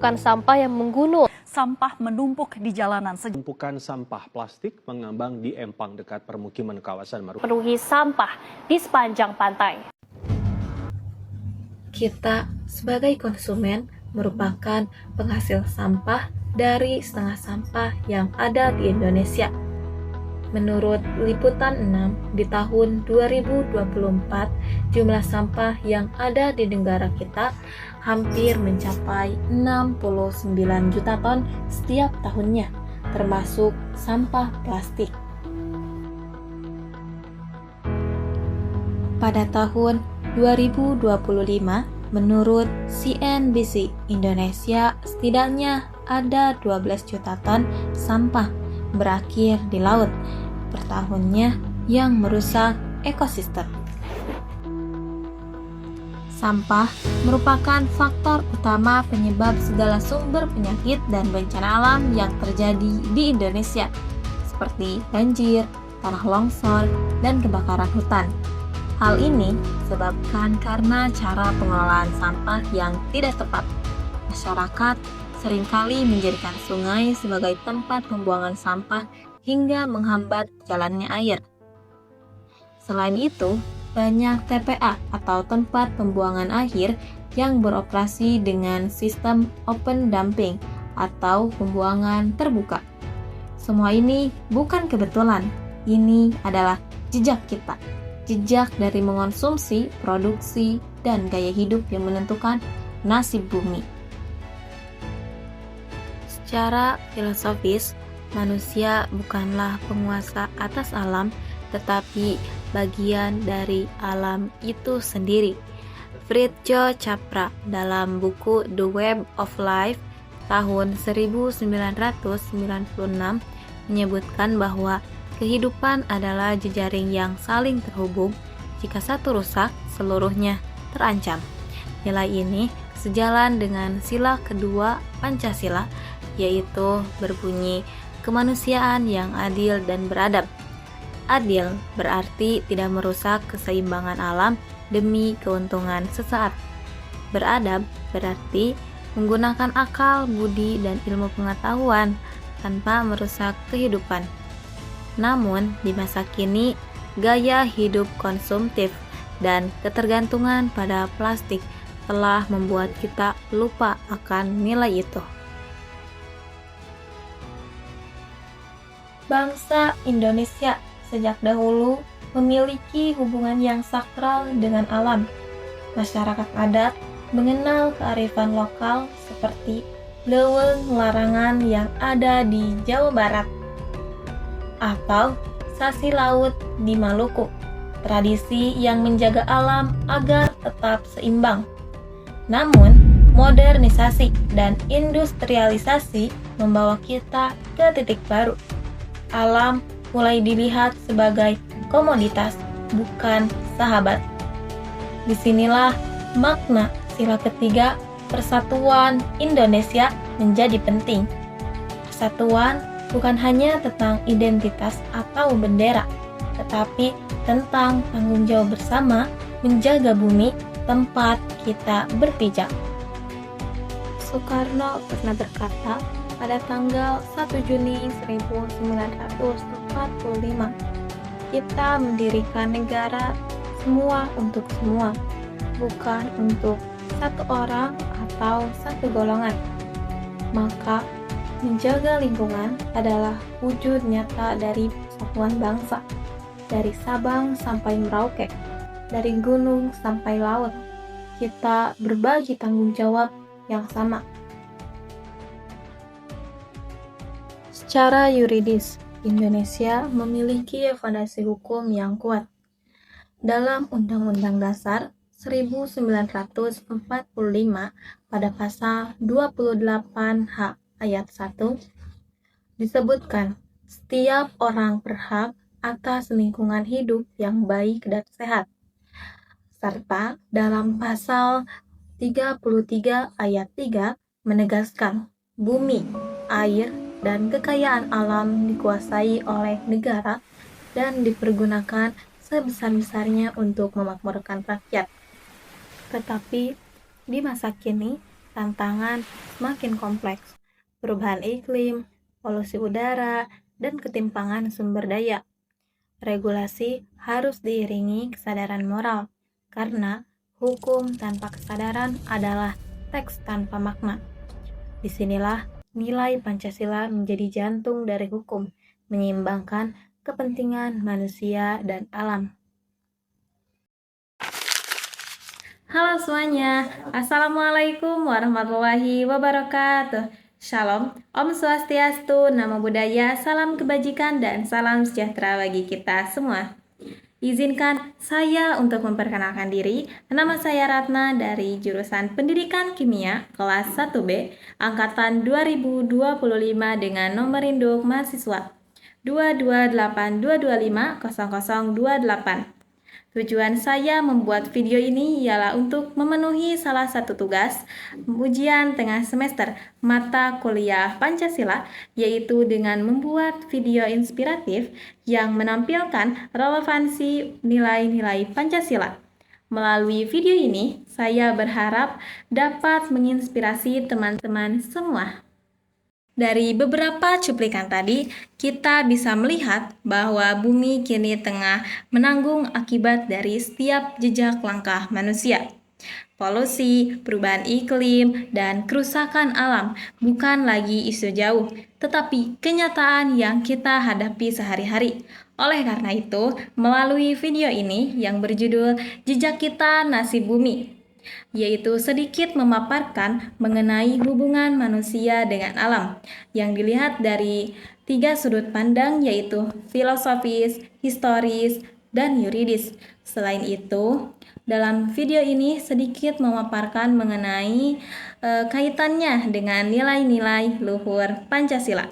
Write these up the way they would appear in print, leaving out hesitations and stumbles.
tumpukan sampah yang menggunung. Sampah menumpuk di jalanan. Tumpukan sampah plastik mengambang di empang dekat permukiman kawasan Marunda. Penuhi sampah di sepanjang pantai. Kita sebagai konsumen merupakan penghasil sampah dari setengah sampah yang ada di Indonesia. Menurut Liputan 6, di tahun 2024, jumlah sampah yang ada di negara kita hampir mencapai 69 juta ton setiap tahunnya, termasuk sampah plastik. Pada tahun 2025, menurut CNBC Indonesia, setidaknya ada 12 juta ton sampah berakhir di laut per tahunnya yang merusak ekosistem. Sampah merupakan faktor utama penyebab segala sumber penyakit dan bencana alam yang terjadi di Indonesia, seperti banjir, tanah longsor, dan kebakaran hutan. Hal ini disebabkan karena cara pengelolaan sampah yang tidak tepat. Masyarakat seringkali menjadikan sungai sebagai tempat pembuangan sampah hingga menghambat jalannya air. Selain itu, banyak TPA atau tempat pembuangan akhir yang beroperasi dengan sistem open dumping atau pembuangan terbuka. Semua ini bukan kebetulan, ini adalah jejak kita. Jejak dari mengonsumsi, produksi, dan gaya hidup yang menentukan nasib bumi. Secara filosofis, manusia bukanlah penguasa atas alam, tetapi bagian dari alam itu sendiri. Fritjo Capra dalam buku The Web of Life tahun 1996 menyebutkan bahwa kehidupan adalah jejaring yang saling terhubung. Jika satu rusak, seluruhnya terancam. Nilai ini sejalan dengan sila kedua Pancasila, yaitu berbunyi kemanusiaan yang adil dan beradab. Adil berarti tidak merusak keseimbangan alam demi keuntungan sesaat. Beradab berarti menggunakan akal, budi, dan ilmu pengetahuan tanpa merusak kehidupan. Namun, di masa kini, gaya hidup konsumtif dan ketergantungan pada plastik telah membuat kita lupa akan nilai itu. Bangsa Indonesia sejak dahulu memiliki hubungan yang sakral dengan alam. Masyarakat adat mengenal kearifan lokal seperti leuweung larangan yang ada di Jawa Barat atau sasi laut di Maluku, tradisi yang menjaga alam agar tetap seimbang. Namun, modernisasi dan industrialisasi membawa kita ke titik baru. Alam mulai dilihat sebagai komoditas, bukan sahabat. Disinilah makna sila ketiga Persatuan Indonesia menjadi penting. Persatuan bukan hanya tentang identitas atau bendera, tetapi tentang tanggung jawab bersama menjaga bumi tempat kita berpijak. Soekarno pernah berkata pada tanggal 1 Juni 1945, kita mendirikan negara semua untuk semua, bukan untuk satu orang atau satu golongan. Maka menjaga lingkungan adalah wujud nyata dari persatuan bangsa. Dari Sabang sampai Merauke, dari gunung sampai laut, kita berbagi tanggung jawab yang sama. Secara yuridis, Indonesia memiliki fondasi hukum yang kuat. Dalam Undang-Undang Dasar 1945 pada pasal 28H ayat 1 disebutkan setiap orang berhak atas lingkungan hidup yang baik dan sehat. Serta dalam pasal 33 ayat 3 menegaskan bumi, air, dan kekayaan alam dikuasai oleh negara dan dipergunakan sebesar-besarnya untuk memakmurkan rakyat. Tetapi di masa kini, tantangan semakin kompleks. Perubahan iklim, polusi udara, dan ketimpangan sumber daya. Regulasi harus diiringi kesadaran moral, karena hukum tanpa kesadaran adalah teks tanpa makna. Disinilah nilai Pancasila menjadi jantung dari hukum, menyeimbangkan kepentingan manusia dan alam. Halo semuanya, Assalamualaikum warahmatullahi wabarakatuh. Shalom, Om Swastiastu, Namo Buddhaya, salam kebajikan dan salam sejahtera bagi kita semua. Izinkan saya untuk memperkenalkan diri. Nama saya Ratna dari jurusan Pendidikan Kimia kelas 1B angkatan 2025 dengan nomor induk mahasiswa 22822500028. Tujuan saya membuat video ini ialah untuk memenuhi salah satu tugas ujian tengah semester mata kuliah Pancasila, yaitu dengan membuat video inspiratif yang menampilkan relevansi nilai-nilai Pancasila. Melalui video ini, saya berharap dapat menginspirasi teman-teman semua. Dari beberapa cuplikan tadi, kita bisa melihat bahwa bumi kini tengah menanggung akibat dari setiap jejak langkah manusia. Polusi, perubahan iklim, dan kerusakan alam bukan lagi isu jauh, tetapi kenyataan yang kita hadapi sehari-hari. Oleh karena itu, melalui video ini yang berjudul Jejak Kita Nasib Bumi, yaitu sedikit memaparkan mengenai hubungan manusia dengan alam yang dilihat dari 3 sudut pandang, yaitu filosofis, historis, dan yuridis. Selain itu, dalam video ini sedikit memaparkan mengenai kaitannya dengan nilai-nilai luhur Pancasila.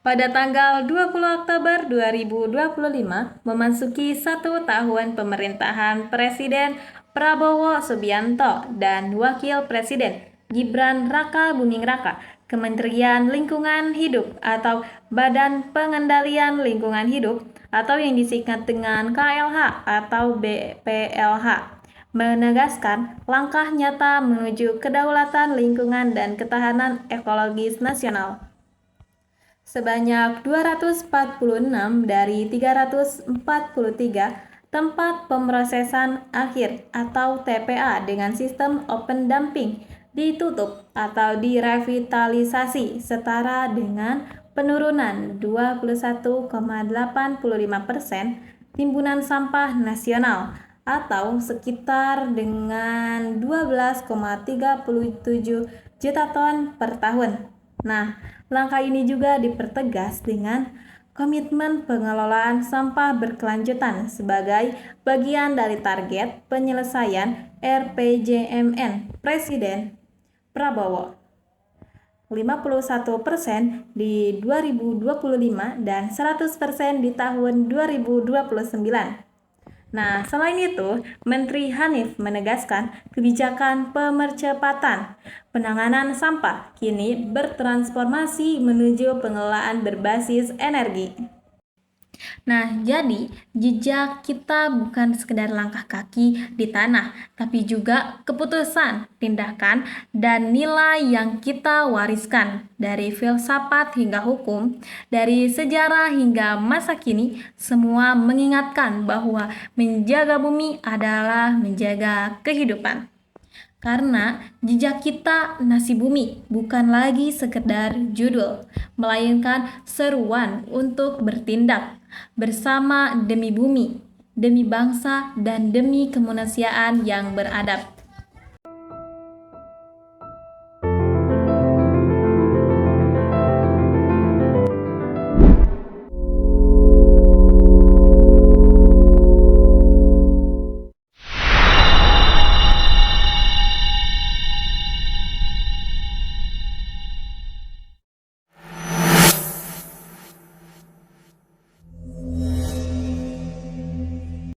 Pada tanggal 20 Oktober 2025 memasuki 1 tahun pemerintahan Presiden Prabowo Subianto dan Wakil Presiden Gibran Raka Buming Raka, Kementerian Lingkungan Hidup atau Badan Pengendalian Lingkungan Hidup atau yang disingkat dengan KLH atau BPLH, menegaskan langkah nyata menuju kedaulatan lingkungan dan ketahanan ekologis nasional. Sebanyak 246 dari 343 tempat pemrosesan akhir atau TPA dengan sistem open dumping ditutup atau direvitalisasi setara dengan penurunan 21,85% timbunan sampah nasional atau sekitar dengan 12,37 juta ton per tahun. Nah, langkah ini juga dipertegas dengan komitmen pengelolaan sampah berkelanjutan sebagai bagian dari target penyelesaian RPJMN Presiden Prabowo. 51% di 2025 dan 100% di tahun 2029. Nah, selain itu, Menteri Hanif menegaskan kebijakan pemercepatan penanganan sampah kini bertransformasi menuju pengelolaan berbasis energi. Nah, jadi jejak kita bukan sekedar langkah kaki di tanah, tapi juga keputusan, tindakan, dan nilai yang kita wariskan dari filsafat hingga hukum, dari sejarah hingga masa kini, semua mengingatkan bahwa menjaga bumi adalah menjaga kehidupan. Karena jejak kita nasib bumi bukan lagi sekedar judul, melainkan seruan untuk bertindak bersama demi bumi, demi bangsa, dan demi kemanusiaan yang beradab.